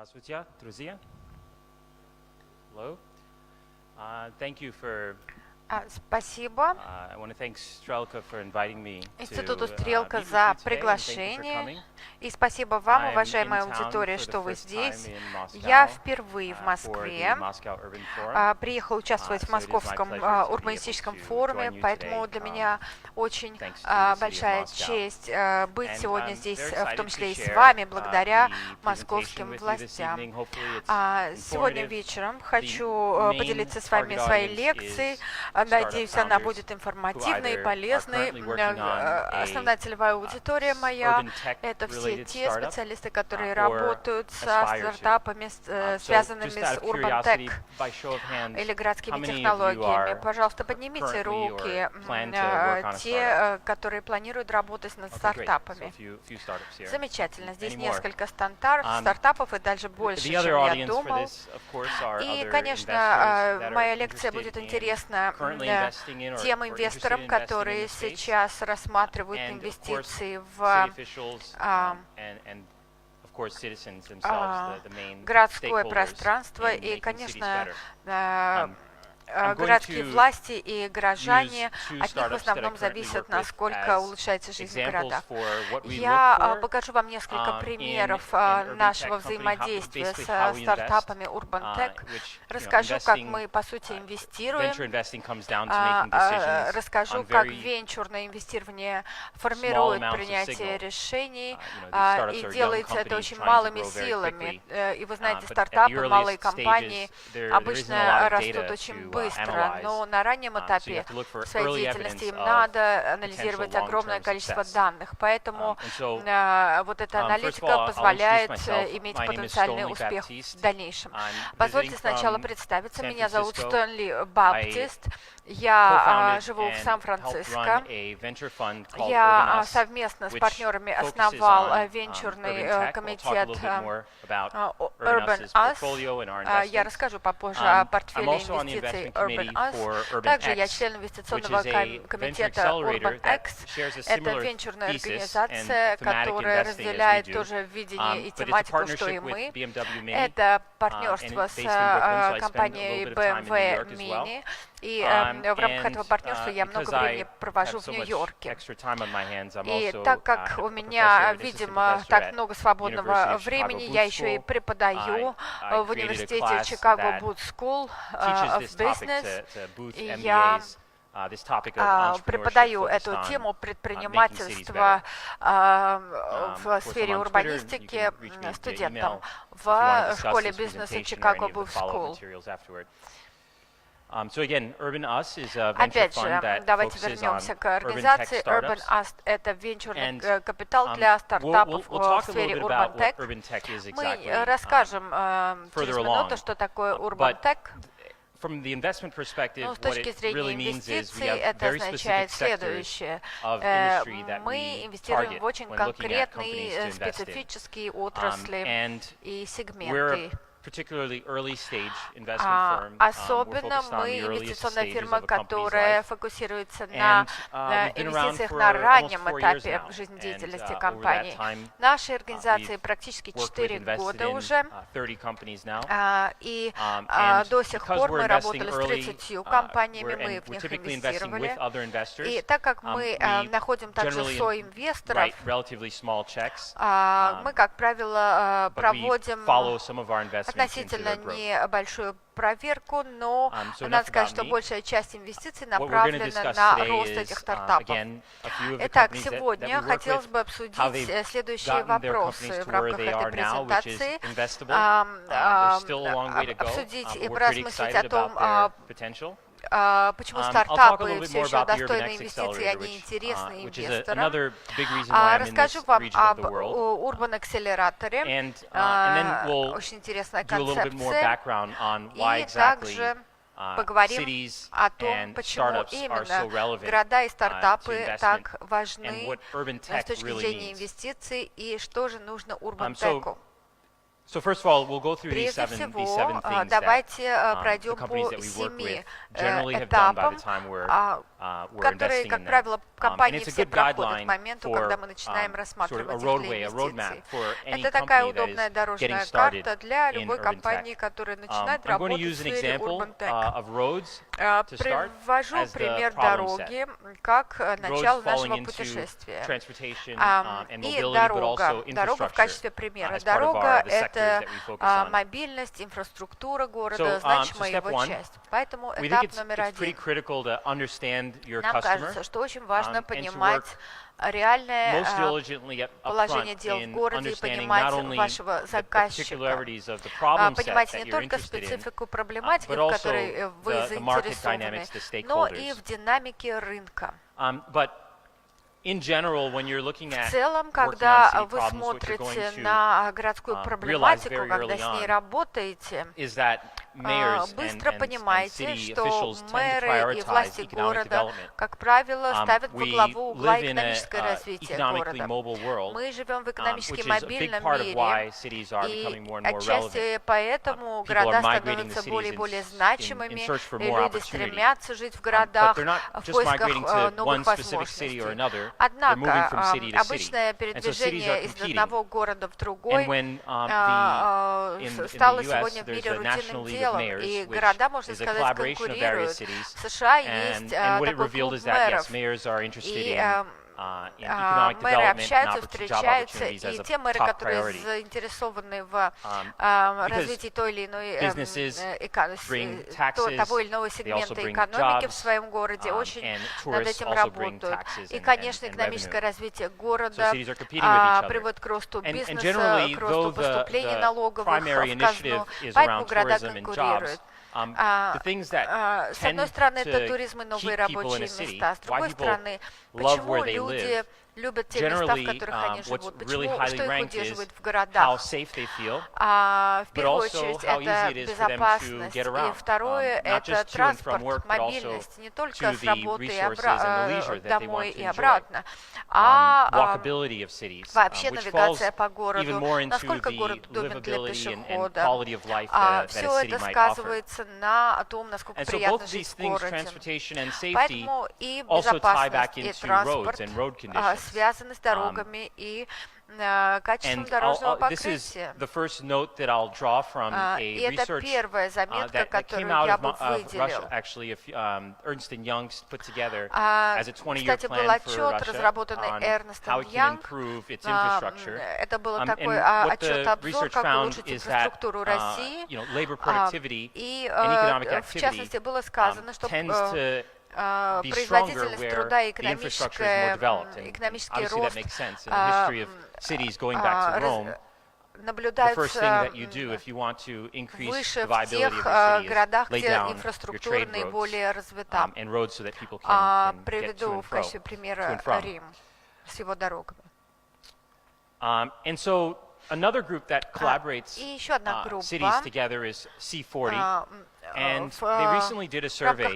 Здравствуйте, друзья. Hello. Thank you for. Спасибо I want to thank Strelka for inviting me Институту to Стрелка meet with за you today, and thank you for приглашение. coming. И спасибо вам, I'm уважаемая in town аудитория, for the что вы first здесь. time in Moscow, Я впервые в for Москве. the Moscow Urban Forum. Приехал участвовать в So it is my Московском pleasure to be урбанистическом able to форуме, join you поэтому today, для меня очень thanks to the city of большая Moscow. честь быть And сегодня I'm здесь, very в том excited числе и to с share, вами, благодаря the московским presentation with you this властям. evening. Hopefully it's Сегодня informative. вечером The хочу main поделиться с вами target своей audience лекцией. is Надеюсь, она startup будет founders информативной и who either полезной. are currently working on Основная целевая аудитория моя urban tech — это все related те startup, специалисты, которые or работают со aspire to. стартапами, So связанными just с out of Urban curiosity, Tech by show of hands, или how городскими many of you технологиями. are Пожалуйста, поднимите currently руки, or plan to work on a startup? те, которые планируют работать над Okay, great. So стартапами. a few startups here. Замечательно. Здесь Any more? несколько стартапов и даже больше, The чем other я audience for думал. this, of course, are И, other конечно, investors that моя are лекция interested будет in интересна currently investing in or тем interested in инвесторам, investing in которые the space. сейчас рассматривают And, of course, инвестиции city в officials and of course citizens themselves, the main городское stakeholders пространство in и, making cities конечно, better. I'm going городские to власти и граждане, use two от них в startups that I основном currently зависит, work with насколько as улучшается жизнь в examples городах. for what we look Я for покажу вам несколько примеров urban нашего tech company, взаимодействия basically с how we invest, стартапами Urban Tech. which, Расскажу, как investing, мы, по сути, инвестируем. venture investing comes down to making decisions Расскажу, on как very венчурное инвестирование small формирует amounts of принятие signal. решений, These startups и are young делается это companies очень trying to малыми grow very силами. quickly. И вы знаете, But at the стартапы, малые earliest компании stages, there isn't a lot обычно of растут data очень to быстро, analyze. но на раннем So you этапе have to look for своей early деятельности evidence им of надо анализировать potential огромное long-term количество success. данных. Поэтому And so, вот эта first of аналитика all, I'll позволяет introduce myself. иметь My name is потенциальный Стонли успех Баптист. в дальнейшем. I'm Позвольте visiting сначала from представиться. San Меня зовут Francisco. Стонли Баптист. Я Co-founded живу в and helped Сан-Франциско. run a venture fund called Urban Я Us, совместно с which партнерами focuses основал on, венчурный urban tech. We'll talk a комитет little bit more about Urban Urban Us's Us. portfolio and our Я investments. расскажу попозже о I'm портфеле also on the инвестиций investment Urban committee Us. for Urban Также я X, член which инвестиционного is a venture комитета accelerator Urban that X. shares a Это similar венчурная thesis организация, and thematic которая investing as we разделяет do. тоже видение и But it's a тематику, что и partnership with мы. BMW Mini, Это and партнерство it's с based in Brooklyn, so I spend a компанией little bit of time in New BMW York as well. Mini. И в рамках этого партнерства я много because времени I провожу have в so much Нью-Йорке. extra time on my hands, I'm И also так как у a меня, professor, an assistant видимо, professor так at много University свободного of Chicago времени, Boot я еще и School. преподаю I в created a Университете class Чикаго that Boot School teaches of this topic Business. to boost И я MBAs, this topic of entrepreneurship преподаю focused эту on тему making cities предпринимательства better. в сфере I'm on Twitter. You урбанистики can reach me via студентам email if you want to в discuss школе this бизнеса presentation or Чикаго any of the Boot follow-up School. materials afterward. So again, Urban Us is a venture Опять fund же, that давайте focuses on вернемся к urban tech организации. Urban startups. Us — это венчурный And капитал для стартапов we'll в talk a little сфере bit Urban about what Tech. urban tech is Мы exactly расскажем через further минуту, along. что такое Urban But Tech. from the investment perspective, Но с what точки it зрения really means is we инвестиций have это very specific означает sectors следующее. of industry that Мы we инвестируем target в очень when looking at companies to конкретные invest in. специфические отрасли And и we're сегменты. a particularly early stage investment firm. We're Особенно focused on мы the earliest инвестиционная stages фирма, of a company's которая life. фокусируется And на we've been around инвестициях for на almost раннем 4 years этапе now. жизнедеятельности And over that компании. time, Нашей организации we've практически worked with, 4 invested года in уже. 30 companies now. И And до сих because пор we're мы работали с investing early, 30 компаниями, мы and в we're них typically investing with инвестировали. other investors, И так как мы we находим также generally соинвесторов, write relatively small checks, мы, как правило, but we проводим follow some of our investments into относительно their growth. небольшую проверку, но So надо enough сказать, about что me. большая часть инвестиций What we're going to направлена discuss на today рост is, этих стартапов. again, a few of the Итак, companies that we сегодня work хотелось with, бы how обсудить they've следующие gotten their вопросы companies в to where рамках they этой are now, which is презентации. investable. There's still a long way to go, Обсудить but и we're pretty поразмыслить о excited том, about their potential. почему I'll talk a little стартапы bit все more еще about the Urban достойны X инвестиций, Accelerator, они интересны which is инвесторам. another big reason why I'm in Расскажу this вам region of об the world. Urban Acceleraторе. And then we'll Очень интересная do a little bit more концепция. background on why И exactly также поговорим cities о том, and почему startups are so именно relevant города и to стартапы investment так and важны what urban с tech точки really зрения means. инвестиций и что же нужно Urban So Tech'у. So first of all, we'll go through these Прежде seven всего, things that давайте пройдем the companies по that we work 7 with generally have done by the этапам, time we're которые, investing как in them. правило, компании it's a все good проходят к guideline моменту, for когда мы начинаем sort of рассматривать a их для roadway, a инвестиций. roadmap for any Это такая company that удобная is getting дорожная started карта для in любой urban компании, tech. которая начинает I'm going to работать в use an сфере example Urban Tech. of roads to start Привожу as the пример problem set. дороги как Roads начало falling нашего into путешествия. transportation and И mobility, but дорога. also Дорога в infrastructure качестве примера. as part of Дорога – the sectors это that we focus on. мобильность, инфраструктура города, So значимая step его one, часть. Поэтому we think этап номер it's pretty один. critical to understand your Нам customer кажется, что очень важно and to понимать work реальное most diligently up положение front дел в in городе и understanding понимать not only вашего the заказчика. particularities of the problem set Понимать that не you're только interested in, специфику проблематики, but в also которой вы the market заинтересованы, dynamics, the но и stakeholders. в динамике рынка. But in general, when you're looking В at целом, working on когда city вы problems, what you're going смотрите to на городскую realize проблематику, very когда early с ней on работаете, is that mayors быстро and понимаете, city что officials tend to мэры и prioritize власти economic города, development. как правило, ставят во We главу угла live in экономическое a развитие economically города. mobile world, Мы живем в экономически which is a big мобильном part of мире, why cities are и becoming more and more relevant. отчасти поэтому People города are migrating to становятся более и cities более in значимыми, search for и more люди opportunity. стремятся жить в But городах they're not в just поисках migrating to one новых specific city or возможностей. another. They're moving Однако from city to city. обычное And so cities are передвижение из competing. одного города в другой And when in стало the сегодня US, в мире there's a National рутинным League of делом, Mayors, и which города, можно is a сказать, collaboration of various конкурируют. cities. В США есть And what it такой revealed клуб is that, мэров, yes, mayors are interested и in economic мэры development and общаются, job встречаются, opportunities as и a те мэры, top которые priority. заинтересованы в развитии той или иной того или иного сегмента экономики в своем городе, очень над этим работают. И, конечно, экономическое развитие города приводит к росту бизнеса, к росту поступлений налоговых в казну, поэтому города конкурируют. С одной стороны, это туризм и новые рабочие места. С другой стороны, почему люди любят те места, в которых они живут, почему, что их удерживает в городах. В первую очередь, это безопасность, и второе, это транспорт, мобильность, не только с работы домой и обратно, а вообще навигация по городу, насколько город удобен для пешехода. Все это сказывается на том, насколько приятно жить в городе. Поэтому и безопасность, и транспорт связаны с дорогами и качеством дорожного покрытия. И это первая заметка, которую я бы выделил. Кстати, был отчет, разработанный Эрнестом Янг. Это был такой отчет-обзор, как улучшить инфраструктуру России. И, в частности, было сказано, что производительность труда и экономический рост наблюдается выше в тех городах, где инфраструктура наиболее развита. Приведу в качестве примера Рим с его дорогами. И еще одна группа,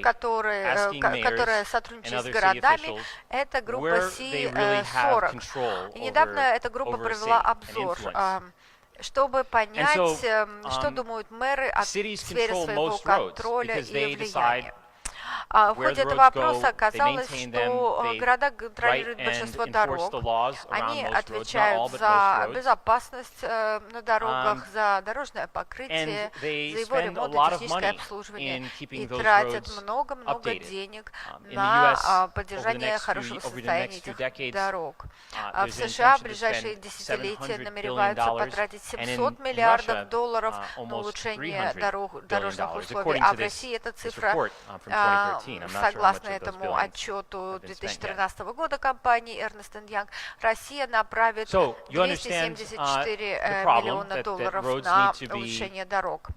которая сотрудничает с городами, это группа C40. И недавно эта группа провела обзор, чтобы понять, что думают мэры о сфере своего контроля и влияния. В ходе этого опроса оказалось, что города контролируют большинство дорог. Они отвечают за безопасность на дорогах, за дорожное покрытие, за его ремонт и техническое обслуживание, и тратят много-много денег на поддержание хорошего состояния этих дорог. В США в ближайшие десятилетия намереваются потратить $700 миллиардов на улучшение дорожных условий, а в России эта цифра, согласно этому отчету 2013 года компании Ernst & Young, Россия направит $274 миллиона на улучшение дорог.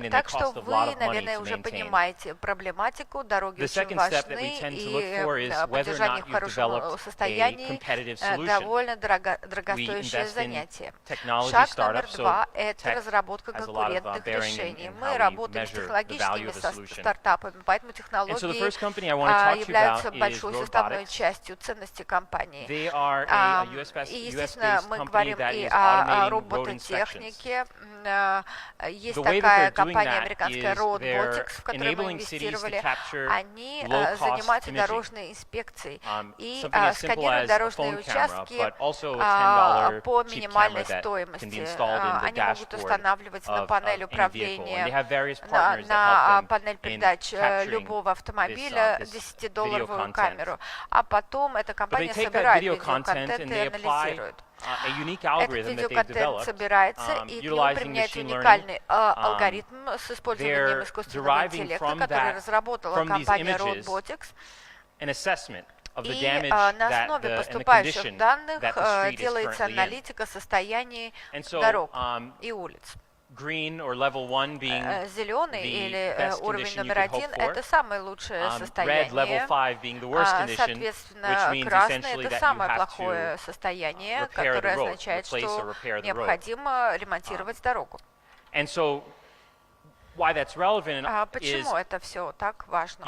Так что вы, наверное, уже понимаете проблематику. Дороги очень важны, и поддержание их в хорошем состоянии довольно дорогостоящее занятие. Шаг номер 2 – это разработка конкурентных решений. Мы работаем с технологическими стартапами, поэтому технологии являются большой составной частью ценности компании. И, естественно, мы говорим и о робототехнике. Есть такая компания американская Robotics, в которой мы инвестировали. Они занимаются дорожной инспекцией и сканируют дорожные участки по минимальной стоимости. Они могут устанавливать на панель управления, на панель передач любого автомобиля 10-долларовую камеру. А потом эта компания собирает видеоконтент и анализирует. Этот видеоконтент собирается, и к нему применяется уникальный алгоритм с использованием искусственного интеллекта, который разработала компания Robotics. И на основе поступающих данных делается аналитика состояния дорог и улиц. Зеленый или уровень номер 1 – это самое лучшее состояние, соответственно, красный – это самое плохое состояние, которое означает, что необходимо ремонтировать дорогу. Почему это все так важно?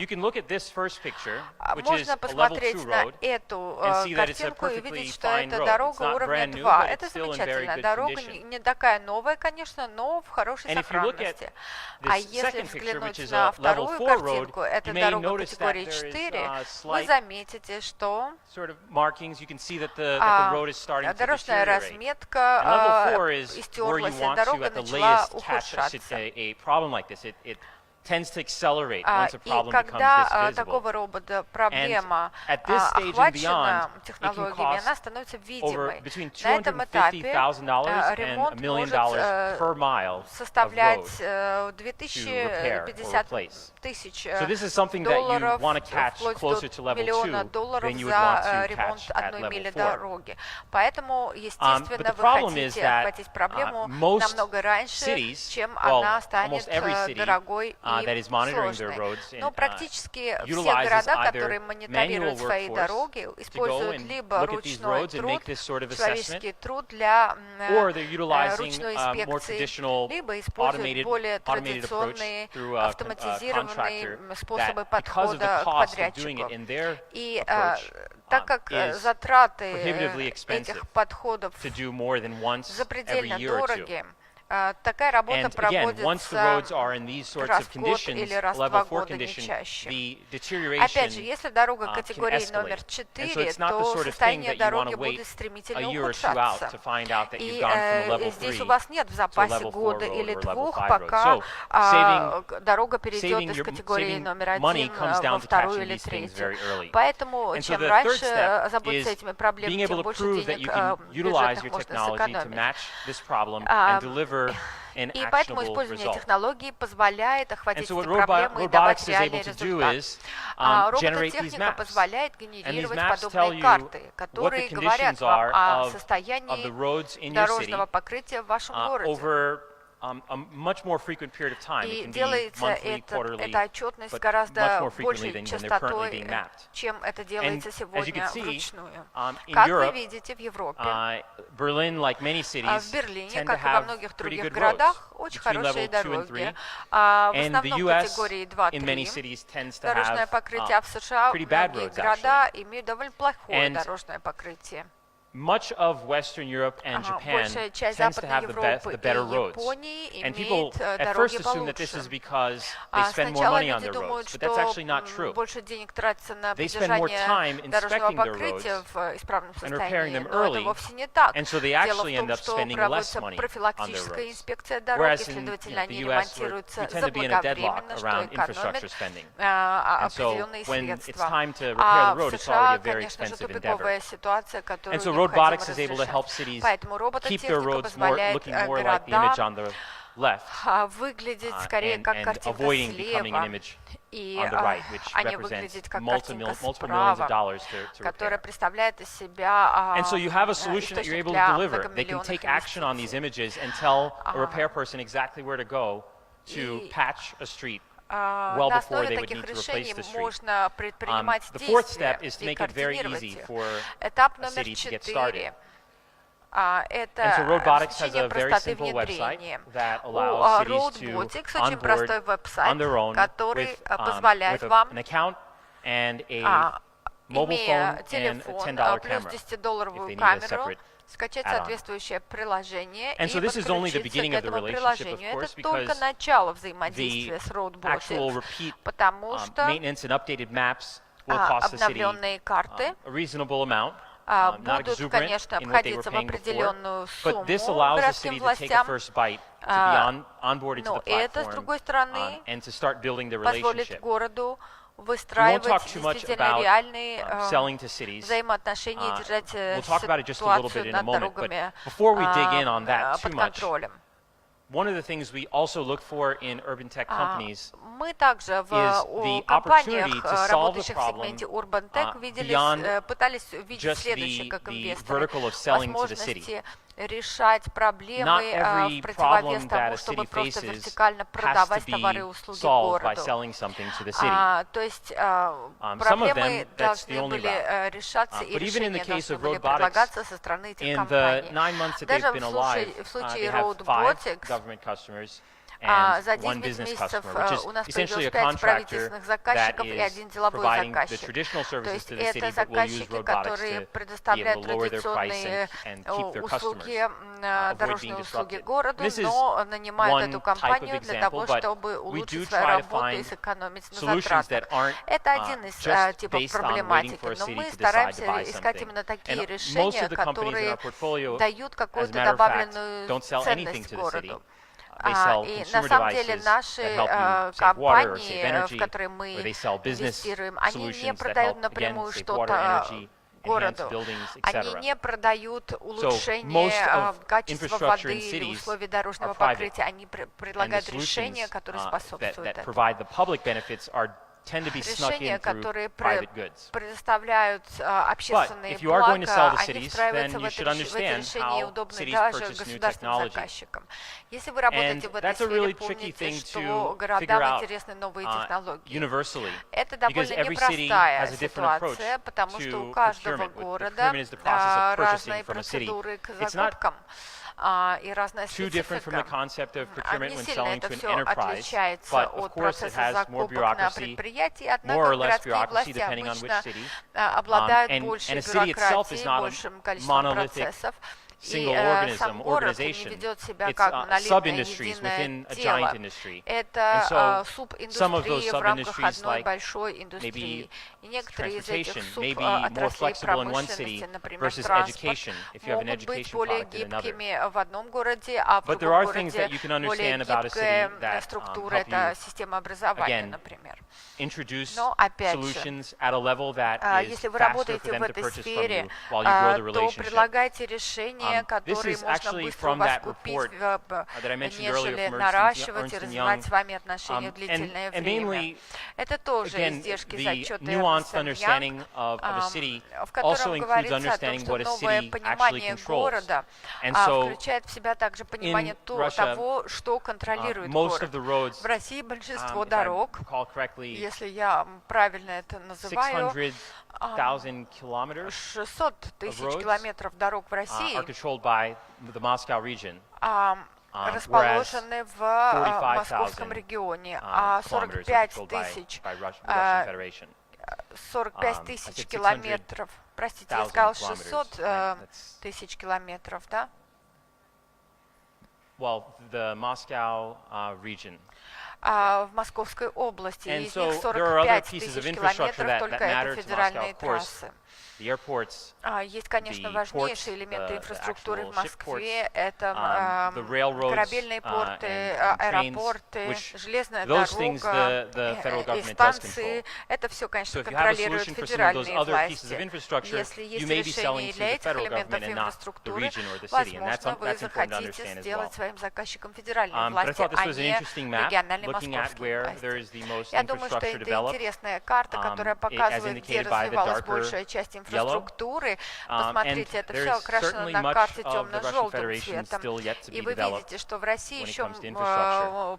Можно посмотреть на эту картинку и видеть, что это дорога уровня 2. Это замечательная дорога, не такая новая, конечно, но в хорошей сохранности. А если взглянуть на вторую картинку, это дорога категории 4, вы заметите, что дорожная разметка истерлась, и дорога начала ухудшаться. И когда такого рода проблема охвачена технологиями, она становится видимой. На этом этапе ремонт может составлять 2050 тысяч долларов, вплоть до миллиона долларов за ремонт одной мили дороги. Поэтому, естественно, вы хотите охватить проблему намного раньше, чем она станет дорогой и сложной. Но практически все города, которые мониторируют свои дороги, используют либо ручной труд, человеческий труд для ручной инспекции, либо используют более традиционные автоматизированные способы подхода к подрядчику. И так как затраты этих подходов запредельно дороги, такая работа проводится раз в год или раз в 2 года, не чаще. Опять же, если дорога категории номер 4, то состояние дороги будет стремительно ухудшаться. И здесь у вас нет в запасе года или 2, пока дорога перейдет из категории номер 1 во 2 или 3. Поэтому чем раньше озаботиться этими проблемами, тем больше денег бюджетных можно сэкономить. И поэтому использование технологий позволяет охватить эти проблемы и давать реальный результат. Робототехника позволяет генерировать подобные карты, которые говорят вам о состоянии дорожного покрытия в вашем городе. И делается эта отчетность гораздо большей частотой, чем это делается сегодня вручную. Как вы видите, в Европе, в Берлине, как и во многих других городах, очень хорошие дороги. В основном категории 2-3 дорожное покрытие, а в США многие города имеют довольно плохое дорожное покрытие. Большая часть Западной Европы и Японии имеет дороги получше. Сначала люди думают, что больше денег тратится на поддержание дорожного покрытия в исправном состоянии, но это вовсе не так. Дело в том, что проводится профилактическая инспекция дорог, и, следовательно, они ремонтируются заблаговременно, что экономит определенные средства. А в США, конечно же, тупиковая ситуация, которую поэтому робототехника позволяет городам выглядеть скорее как картинка слева, и они выглядят как картинка справа, которая представляет из себя источник для многомиллионных инвестиций. На основе таких решений можно предпринимать действия и координировать их. Этап номер 4. это обеспечение простоты внедрения. У Roadbotics очень простой веб-сайт, который позволяет вам, имея телефон плюс $10 камеру, скачать соответствующее приложение и подключиться к этому приложению. Это только начало взаимодействия с Roadbotics, потому что обновленные карты будут, конечно, обходиться в определенную сумму городским властям, но это, с другой стороны, позволит городу выстраивать действительно реальные взаимоотношения и держать ситуацию над дорогами под контролем. Мы также в компаниях, работающих в сегменте Urban Tech, пытались увидеть следующее как инвесторы: возможности решать проблемы в противовес тому, чтобы просто вертикально продавать товары и услуги городу. То есть проблемы должны были решаться, и решения должны были предлагаться со стороны этих компаний. Даже в случае Roadbotics за 9 месяцев у нас появилось 5 правительственных заказчиков и 1 деловой заказчик. То есть это заказчики, которые предоставляют традиционные услуги, дорожные услуги городу, но нанимают эту компанию для того, чтобы улучшить свою работу и сэкономить на затратах. Это один из типов проблематики, но мы стараемся искать именно такие решения, которые дают какую-то добавленную ценность городу. И на самом деле наши компании, в которые мы инвестируем, они не продают напрямую что-то городу. Они не продают улучшение качества воды или условий дорожного покрытия. Они предлагают решения, которые способствуют этому. Решения, которые предоставляют общественные блага, они встраиваются в это решение и удобны даже государственным заказчикам. Если вы работаете в этой сфере, помните, что городам интересны новые технологии. Это довольно непростая ситуация, потому что у каждого города разные процедуры к закупкам и разная специфика. Не сильно это все отличается от процесса закупок на предприятии, однако городские власти обычно обладают большей бюрократией, большим количеством процессов. И сам город не ведет себя как монолитное единое тело. Это субиндустрии в рамках одной большой индустрии. И некоторые из этих суботраслей промышленности, например, транспорт, могут быть более гибкими в одном городе, а в другом городе более гибкая структура, это система образования, например. Но, опять же, если вы работаете в этой сфере, то предлагайте решения, которые можно быстро у вас купить, нежели наращивать и развивать с вами отношения в длительное время. Это тоже издержки зачета Эрнст энд Янг, в котором говорится о том, что новое понимание города включает в себя также понимание того, что контролирует город. В России большинство дорог, если я правильно это называю, 600 тысяч километров дорог в России расположены в московском регионе, а 45 тысяч километров, простите, я сказал 600 тысяч километров, да? В Московской области, из них 45 тысяч километров только это федеральные трассы. Есть, конечно, важнейшие элементы инфраструктуры в Москве. Это корабельные порты, аэропорты, железная дорога и станции. Это все, конечно, контролируют федеральные власти. Если есть решение для этих элементов инфраструктуры, возможно, вы захотите сделать своим заказчиком федеральные власти, а не региональные московские власти. Я думаю, что это интересная карта, которая показывает, где развивалась большая часть части инфраструктуры. Посмотрите, это все окрашено на карте темно-желтым цветом. И вы видите, что в России еще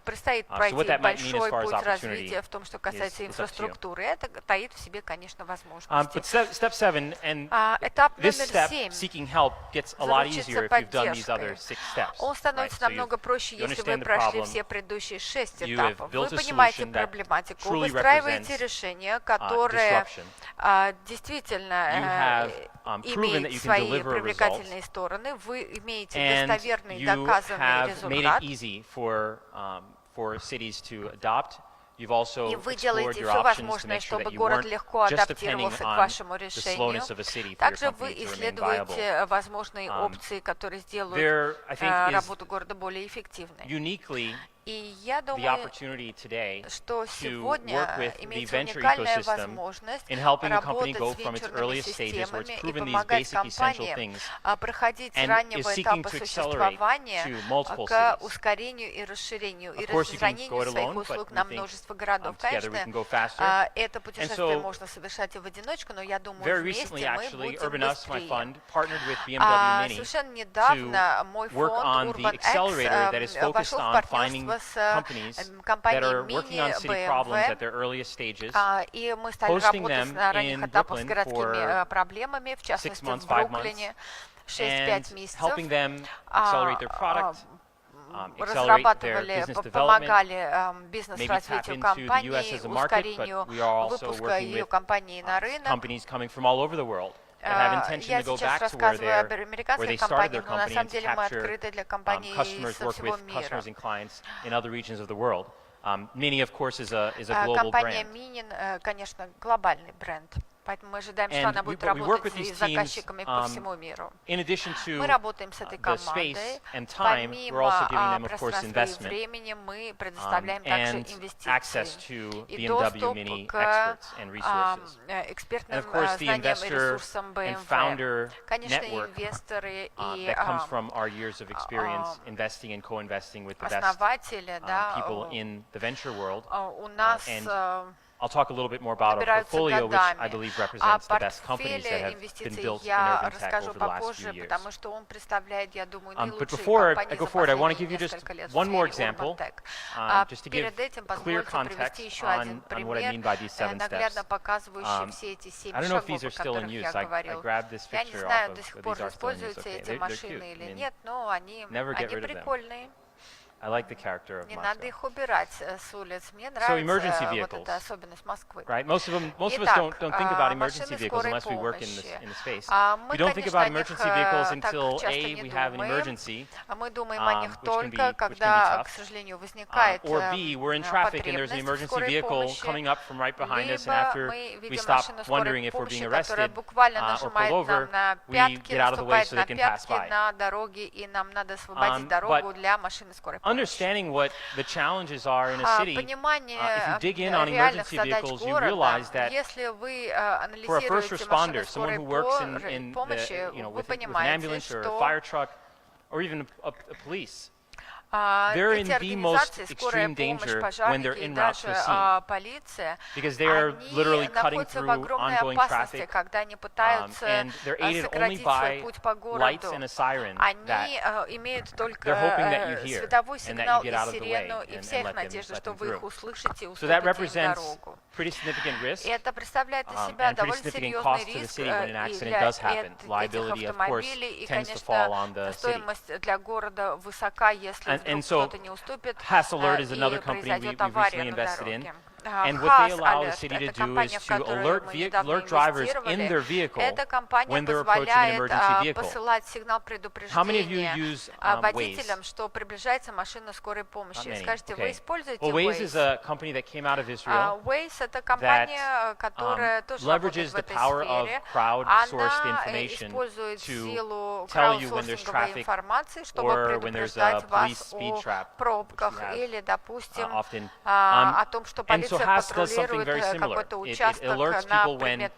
предстоит пройти большой путь развития в том, что касается инфраструктуры. Это таит в себе, конечно, возможности. Этап номер 7 заручиться поддержкой. Он становится намного проще, если вы прошли все предыдущие 6 этапов. Вы понимаете проблематику, выстраиваете решения, которые действительно имеют свои привлекательные стороны. Вы имеете достоверный доказанный результат. И вы делаете все возможное, чтобы город легко адаптировался к вашему решению. Также вы исследуете возможные опции, которые сделают работу города более эффективной. И я думаю, что сегодня имеется уникальная возможность работать с венчурными системами и помогать компаниям проходить с раннего этапа существования к ускорению и расширению, и распространению своих услуг на множество городов. Конечно, это путешествие можно совершать и в одиночку, но я думаю, вместе мы будем быстрее. Совершенно недавно мой фонд Urban X вошел в партнерство с компанией Mini BMW, и мы стали работать на ранних этапах с городскими проблемами, в частности в Бруклине 6-5 месяцев. Разрабатывали, помогали бизнес-развитию компании, ускорению выпуска ее компании на рынок. Я сейчас рассказываю об американских компаниях, но на самом деле мы открыты для компаний со всего мира. Компания Mini, конечно, глобальный бренд. Поэтому мы ожидаем, что она будет работать с заказчиками по всему миру. Мы работаем с этой командой. Помимо пространства и времени, мы предоставляем также инвестиции и доступ к экспертным знаниям и ресурсам BMW. Конечно, инвесторы и основатели, у нас I'll talk a little bit more about our portfolio, which I believe represents the best companies that have been built in urban tech over the last few years. But before I go forward, I want to give you just one more example, just to give clear context on what I mean by these 7 steps. I don't know if these are still in use. I grabbed this picture off of, these are still in use, okay? They're cute. Never get rid of them. I like the character of Moscow. So emergency vehicles, right? Most of us don't think about emergency vehicles unless we work in the space. We don't think about emergency vehicles until we have an emergency, which can be tough, or B, we're in traffic and there's an emergency vehicle coming up from right behind us, and after we stop wondering if we're being arrested or pulled over, we get out of the way so they can pass by. Understanding what the challenges are in a city, if you dig in on emergency vehicles, you realize that for a first responder, someone who works in the, with an ambulance or a fire truck, or even a police, they're in the most extreme danger when they're en route to a scene, because they are literally cutting through ongoing traffic, and they're aided only by lights and a siren that they're hoping that you hear and that you get out of the way and let them through. So that represents pretty significant risk and pretty significant cost to the city when an accident does happen. Liability, of course, tends to fall on the city. And so Hass Alert is another company we've recently invested in. And what they allow the city to do is to alert drivers in their vehicle when they're approaching an emergency vehicle. How many of you use Waze? Okay. Well, Waze is a company that came out of Israel that leverages the power of crowdsourced information to tell you when there's traffic or when there's a police speed trap, which we have often. And so Hass does something very similar. It alerts people when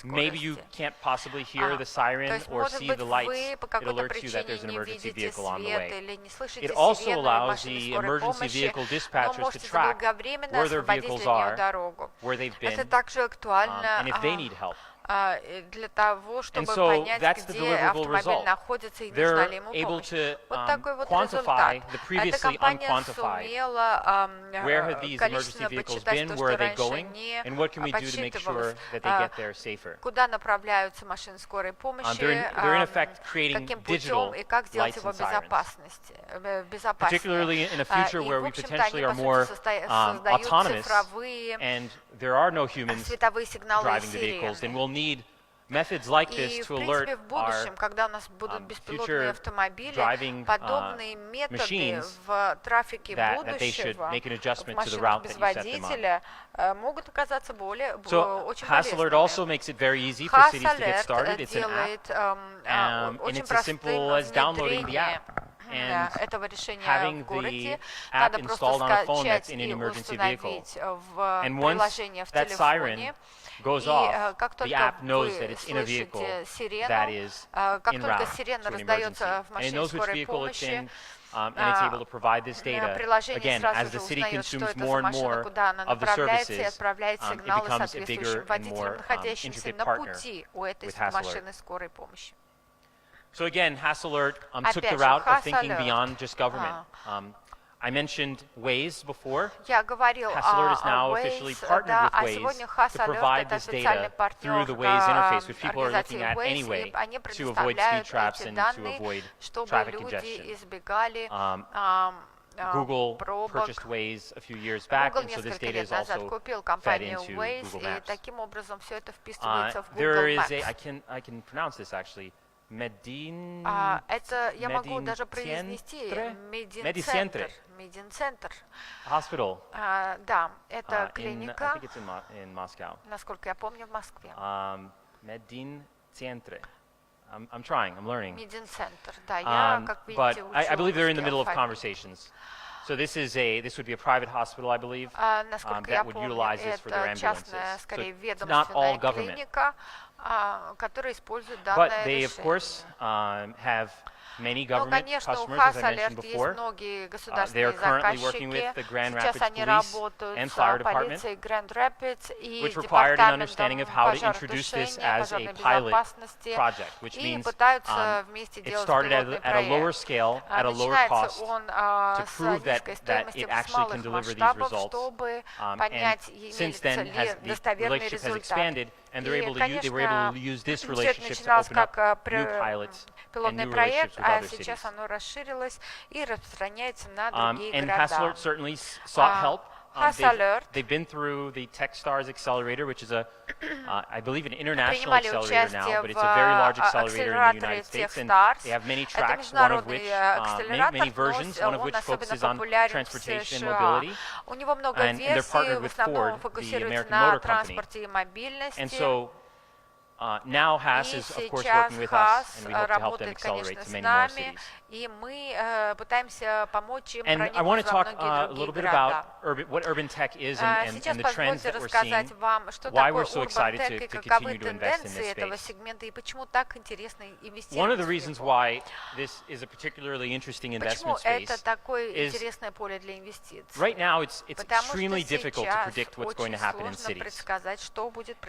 maybe you can't possibly hear the siren or see the lights. It alerts you that there's an emergency vehicle on the way. It also allows the emergency vehicle dispatchers to track where their vehicles are, where they've been, and if they need help. для того, чтобы понять, где автомобиль находится и нужна ли ему помощь. Вот такой вот результат. Эта компания сумела количественно подсчитать то, что раньше не подсчитывалось, куда направляются машины скорой помощи, каким путем и как сделать его безопаснее. И, в общем-то, они, по сути, создают цифровые световые сигналы и сирены. Methods like this И, to в alert принципе, в будущем, когда у нас будут беспилотные автомобили, подобные методы в трафике будущего, в машинах без водителя, могут оказаться очень полезными. Хас-алерт делает очень простым внедрение этого решения в городе. Надо просто скачать и установить в приложение в телефоне. И как только вы слышите сирену, как только сирена раздается в машине скорой помощи, приложение сразу же узнает, что это за машина, куда она направляется, и отправляет сигналы соответствующим водителям, находящимся на пути у этой машины скорой помощи. So again, Hasselert took the route of thinking beyond just government. I mentioned Waze before. Hasselert is now officially partnered with Waze to provide this data through the Waze interface, which people are looking at anyway to avoid speed traps and to avoid traffic congestion. Google purchased Waze a few years back, and so this data is also fed into Google Maps. There is a, I can pronounce this actually, это я могу даже произнести. Медицентр. Hospital. Да, это клиника. I think it's in Moscow. Насколько я помню, в Москве. Медицентр. I'm trying. I'm learning. Медицентр. Да, я, как видите, учу. I believe they're in the middle of conversations. So this would be a private hospital, I believe, that would utilize this for their ambulances. So it's not all government. But they, of course, have many government customers, as I mentioned before. They are currently working with the Grand Rapids Police and Fire Department, which required an understanding of how to introduce this as a pilot project, which means it started at a lower scale, at a lower cost, to prove that it actually can deliver these results. And since then, the relationship has expanded, and they were able to use this relationship to open up new pilots and new relationships with other cities. And Hasselert certainly sought help. They've been through the TechStars Accelerator, which is I believe, an international accelerator now, but it's a very large accelerator in the United States, and they have many tracks, one of which, many versions, one of which focuses on transportation and mobility, and they're partnered with Ford, the American Motor Company. And so now Haas is, of course, working with us, and we hope to help them accelerate to many more cities. And I want to talk a little bit about what urban tech is and the trends that we're seeing, why we're so excited to continue to invest in this space. One of the reasons why this is a particularly interesting investment space is right now it's extremely difficult to predict what's going to happen in cities.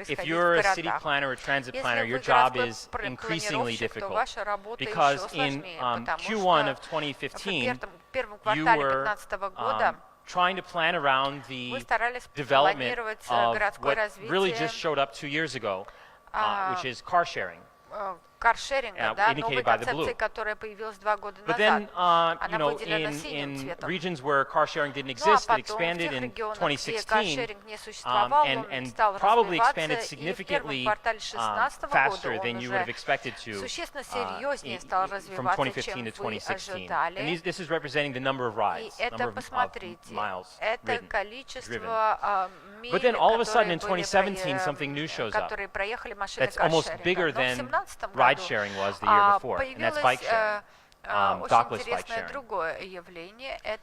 If you're a city planner or transit planner, your job is increasingly difficult because in Q1 of 2015, you were trying to plan around the development of what really just showed up 2 years ago, which is car sharing. Каршеринга, да, новой концепции, которая появилась 2 года назад. Она выделена синим цветом. Regions where car sharing didn't exist, it expanded in 2016, and probably expanded significantly faster than you would have expected to from 2015 to 2016. And this is representing the number of rides, number of miles driven. But then all of a sudden in 2017, something new shows up that's almost bigger than ride sharing was the year before, and that's bike sharing. dockless bike sharing.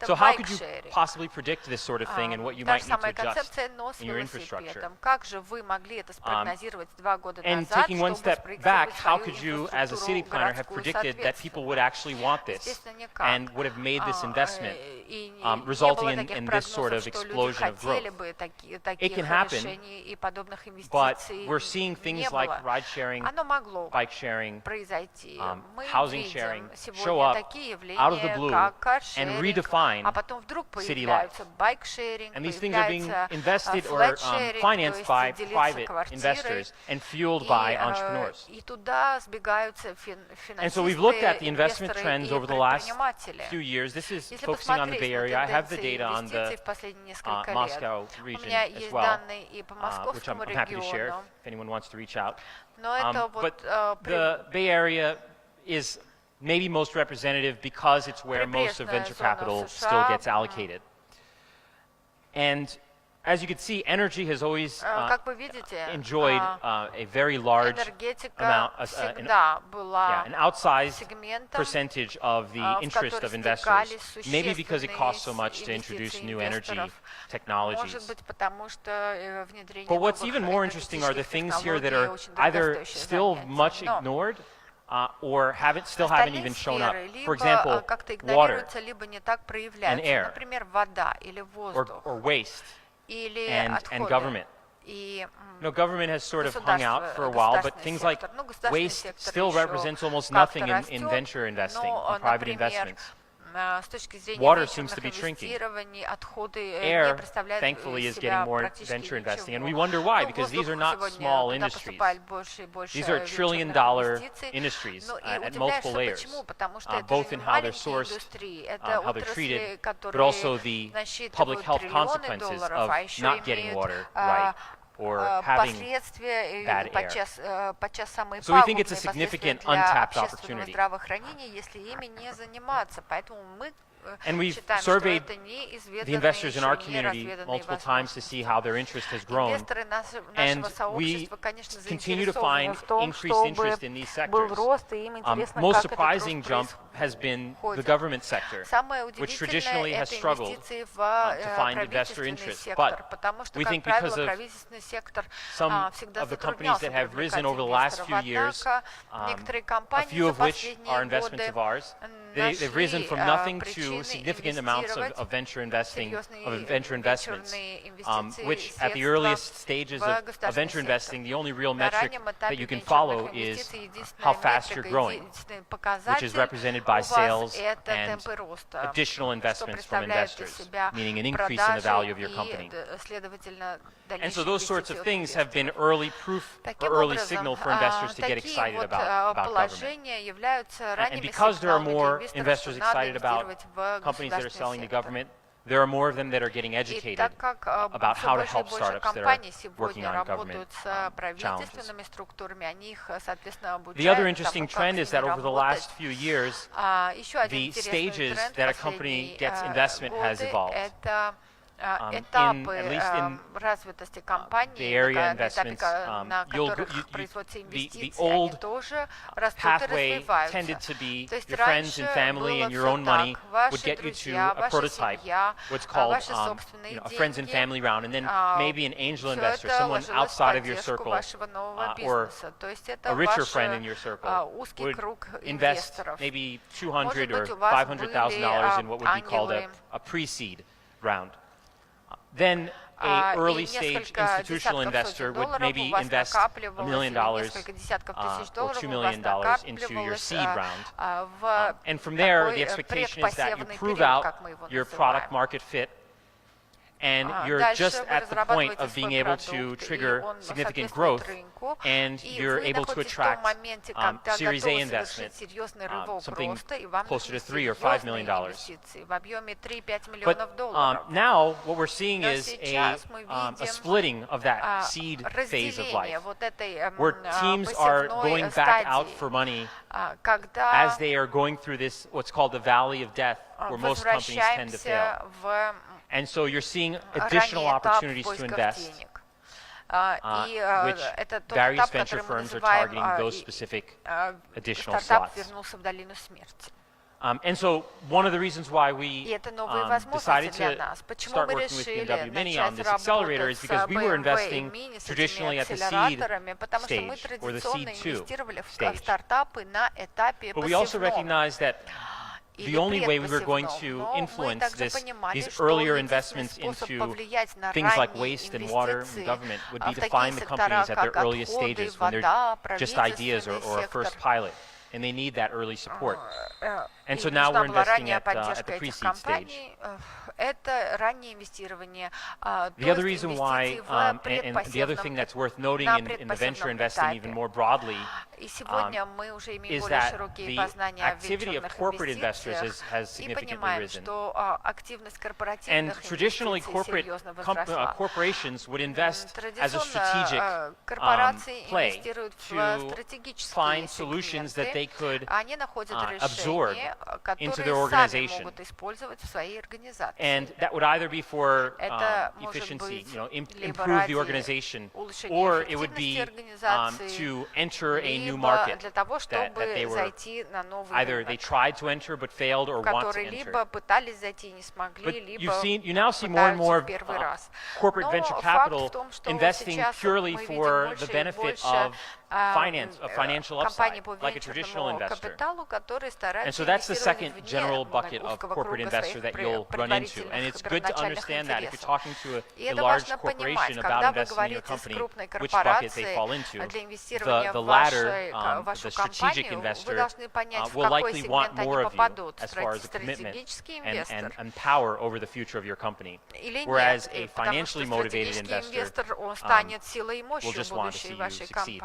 So how could you possibly predict this sort of thing and what you might need to adjust in your infrastructure? And taking one step back, how could you, as a city planner, have predicted that people would actually want this and would have made this investment, resulting in this sort of explosion of growth? It can happen, but we're seeing things like ride sharing, bike sharing, housing sharing show up out of the blue and redefine city life. And these things are being invested or financed by private investors and fueled by entrepreneurs. And so we've looked at the investment trends over the last few years. This is focusing on the Bay Area. I have the data on the Moscow region as well, which I'm happy to share if anyone wants to reach out. But the Bay Area is maybe most representative because it's where most of venture capital still gets allocated. And as you can see, energy has always enjoyed a very large amount, an outsized percentage of the interest of investors, maybe because it costs so much to introduce new energy technologies. But what's even more interesting are the things here that are either still much ignored or still haven't even shown up. For example, water and air, or waste, and government. Government has sort of hung out for a while, but things like waste still represents almost nothing in venture investing, in private investments. Water seems to be shrinking. Air, thankfully, is getting more venture investing. And we wonder why, because these are not small industries. These are trillion-dollar industries at multiple layers, both in how they're sourced, how they're treated, but also the public health consequences of not getting water right, or having bad air. So we think it's a significant untapped opportunity. And we've surveyed the investors in our community multiple times to see how their interest has grown. And we continue to find increased interest in these sectors. Most surprising jump has been the government sector, which traditionally has struggled to find investor interest. But we think because of some of the companies that have risen over the last few years, a few of which are investments of ours, they've risen from nothing to significant amounts of venture investing, of venture investments, which at the earliest stages of venture investing, the only real metric that you can follow is how fast you're growing, which is represented by sales and additional investments from investors, meaning an increase in the value of your company. And so those sorts of things have been early proof or early signal for investors to get excited about government. And because there are more investors excited about companies that are selling to government, there are more of them that are getting educated about how to help startups that are working on government challenges. The other interesting trend is that over the last few years, the stages that a company gets investment has evolved. At least in the area investments, the old pathway tended to be your friends and family and your own money would get you to a prototype, what's called a friends and family round, and then maybe an angel investor, someone outside of your circle, or a richer friend in your circle, would invest maybe $200,000 or $500,000 in what would be called a pre-seed round. Then an early stage institutional investor would maybe invest $1 million or $2 million into your seed round. And from there, the expectation is that you prove out your product market fit, and you're just at the point of being able to trigger significant growth, and you're able to attract Series A investment, something closer to $3 or $5 million. But now what we're seeing is a splitting of that seed phase of life, where teams are going back out for money as they are going through this, what's called the valley of death, where most companies tend to fail. And so you're seeing additional opportunities to invest, which various venture firms are targeting those specific additional slots. And so one of the reasons why we decided to start working with BMW Mini on this accelerator is because we were investing traditionally at the seed stage or the seed 2 stage. But we also recognized that the only way we were going to influence these earlier investments into things like waste and water and government would be to find the companies at their earliest stages when they're just ideas or a first pilot. And they need that early support. And so now we're investing at the pre-seed stage. The other reason why, and the other thing that's worth noting in the venture investing even more broadly, is that the activity of corporate investors has significantly risen. And traditionally, corporations would invest as a strategic play to find solutions that they could absorb into their organization. And that would either be for efficiency, improve the organization, or it would be to enter a new market that they were either they tried to enter but failed or want to enter. But you now see more and more corporate venture capital investing purely for the benefit of financial upside, like a traditional investor. And so that's the second general bucket of corporate investor that you'll run into. And it's good to understand that if you're talking to a large corporation about investing in your company, which bucket they fall into. The latter, the strategic investor, will likely want more of you as far as a commitment and power over the future of your company. Whereas a financially motivated investor will just want to see you succeed.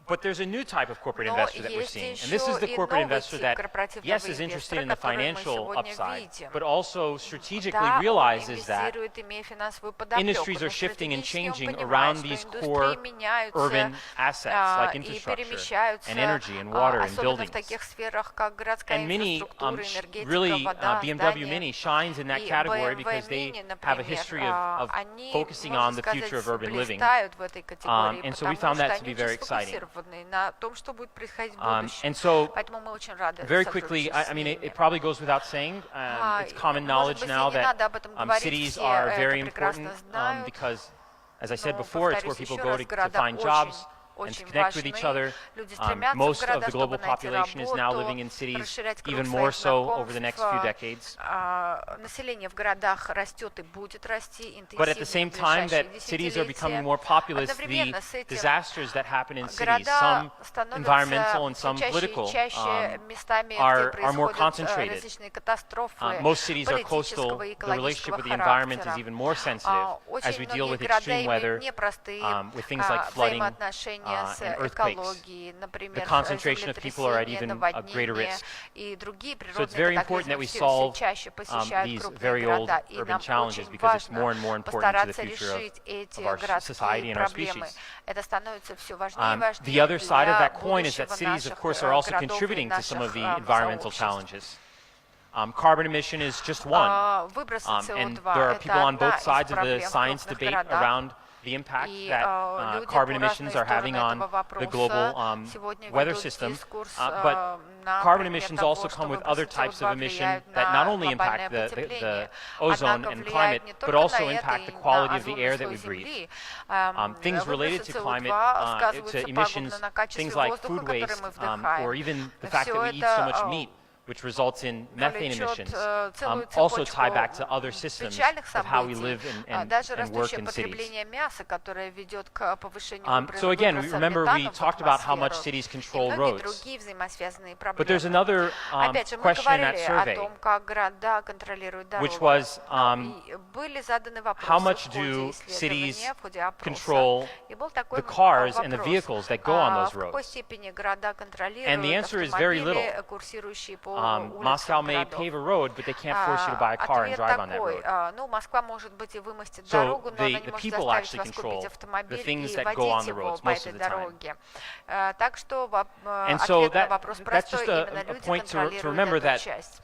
But there's a new type of corporate investor that we're seeing. And this is the corporate investor that, yes, is interested in the financial upside, but also strategically realizes that industries are shifting and changing around these core urban assets like infrastructure and energy and water and buildings. And Mini, really, BMW Mini shines in that category because they have a history of focusing on the future of urban living. And so we found that to be very exciting. And so, very quickly, I mean, it probably goes without saying, it's common knowledge now that cities are very important because, as I said before, it's where people go to find jobs and to connect with each other. Most of the global population is now living in cities, even more so over the next few decades. But at the same time that cities are becoming more populous, the disasters that happen in cities, some environmental and some political, are more concentrated. Most cities are coastal. The relationship with the environment is even more sensitive as we deal with extreme weather, with things like flooding, and earthquakes. The concentration of people are at even a greater risk. So it's very important that we solve these very old urban challenges because it's more and more important to the future of our society and our species. The other side of that coin is that cities, of course, are also contributing to some of the environmental challenges. Carbon emission is just one. And there are people on both sides of the science debate around the impact that carbon emissions are having on the global weather system. But carbon emissions also come with other types of emission that not only impact the ozone and climate, but also impact the quality of the air that we breathe. Things related to climate, to emissions, things like food waste, or even the fact that we eat so much meat, which results in methane emissions, also tie back to other systems of how we live and work in cities. So again, remember we talked about how much cities control roads. But there's another question in that survey, which was how much do cities control the cars and the vehicles that go on those roads? And the answer is very little. Moscow may pave a road, but they can't force you to buy a car and drive on that road. Ну, Москва, может быть, и вымостит дорогу, но она не может заставить вас купить автомобиль и водить его по этой дороге. Так что ответ на вопрос простой, именно люди контролируют эту часть.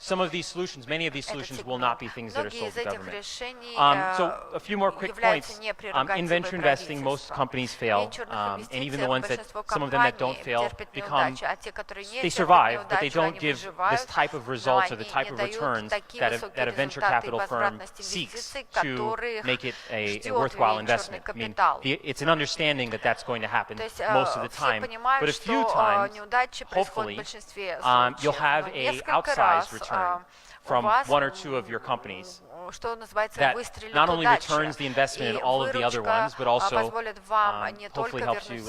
Many of these solutions will not be things that are Многие sold из to этих government. решений So a few more quick являются points. не In прерогативой venture investing, most правительства. companies fail, and even the ones that, some of them that don't fail, become, they survive, but they don't give this type of results or the type of returns that a venture capital firm seeks to make it a worthwhile investment. I mean, it's an understanding that that's going to happen most of the time, but a few times, hopefully, you'll have a outsized return from one or two of your companies that not only returns the investment in all of the other ones, but also hopefully helps you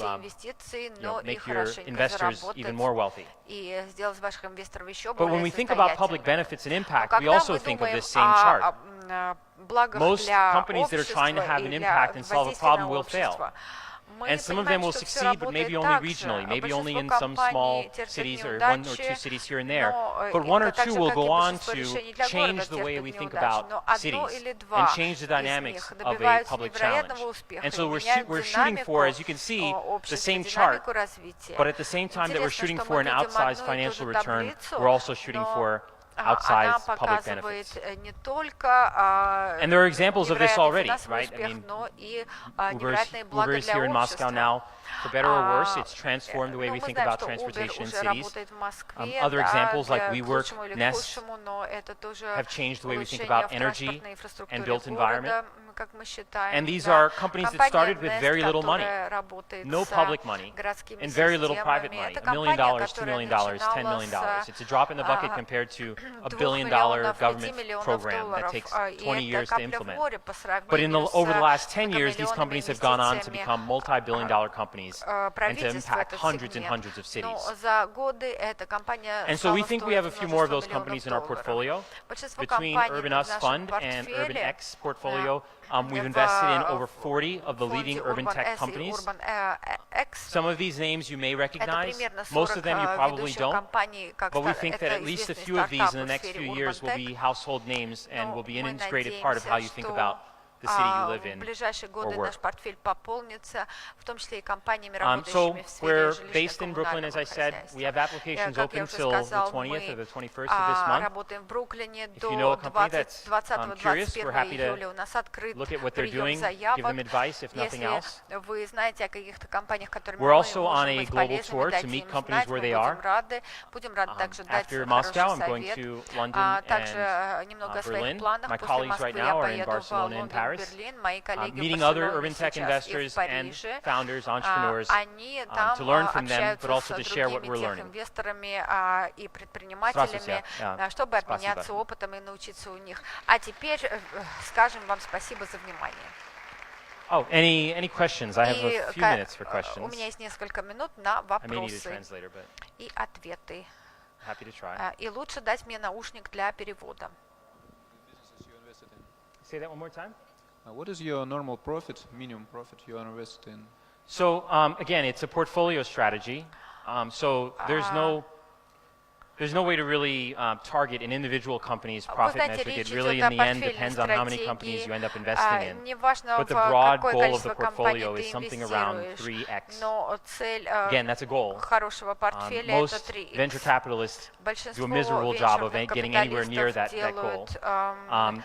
make your investors even more wealthy. But when we think about public benefits and impact, we also think of this same chart. Most companies that are trying to have an impact and solve a problem will fail. And some of them will succeed, but maybe only regionally, maybe only in some small cities or one or two cities here and there. But one or two will go on to change the way we think about cities and change the dynamics of a public challenge. And so we're shooting for, as you can see, the same chart, but at the same time that we're shooting for an outsized financial return, we're also shooting for outsized public benefits. And there are examples of this already, right? I mean, Uber is here in Moscow now. For better or worse, it's transformed the way we think about transportation in cities. Other examples like WeWork, Nest, have changed the way we think about energy and built environment. And these are companies that started with very little money, no public money, and very little private money, $1 million, $2 million, $10 million. It's a drop in the bucket compared to a $1 billion government program that takes 20 years to implement. But over the last 10 years, these companies have gone on to become multi-billion dollar companies and to impact hundreds and hundreds of cities. And so we think we have a few more of those companies in our portfolio. Between Urban Us Fund and Urban X portfolio, we've invested in over 40 of the leading urban tech companies. Some of these names you may recognize, most of them you probably don't, but we think that at least a few of these in the next few years will be household names and will be an integrated part of how you think about the city you live in or work. So we're based in Brooklyn, as I said. We have applications open till the 20th or the 21st of this month. If you know a company that's curious, we're happy to look at what they're doing, give them advice, if nothing else. We're also on a global tour to meet companies where they are. After Moscow, I'm going to London and Berlin. My colleagues right now are in Barcelona and Paris. Meeting other urban tech investors and founders, entrepreneurs, to learn from them, but also to share what we're learning. Чтобы обменяться опытом и научиться у них. А теперь скажем вам спасибо за внимание. Oh, any questions? I have a few minutes for questions. У меня есть несколько минут на вопросы и ответы. Happy to try. И лучше дать мне наушник для перевода. Say that one more time. What is your normal profit, minimum profit you are invested in? So again, it's a portfolio strategy. So there's no way to really target an individual company's profit metric. It really, in the end, depends on how many companies you end up investing in. But the broad goal of the portfolio is something around 3x. Again, that's a goal. Most venture capitalists do a miserable job of getting anywhere near that goal.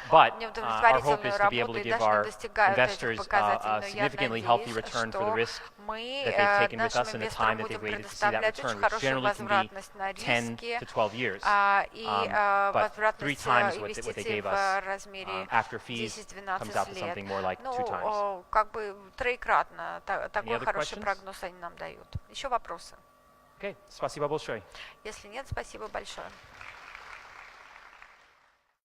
But our hope is to be able to give our investors a significantly healthy return for the risk that they've taken with us and the time that they've waited to see that return, which generally can be 10 to 12 years, but 3 times what they gave us after fees comes out to something more like 2 times. Как бы троекратно такой хороший прогноз они нам дают. Еще вопросы? Okay, спасибо большое. Если нет, спасибо большое.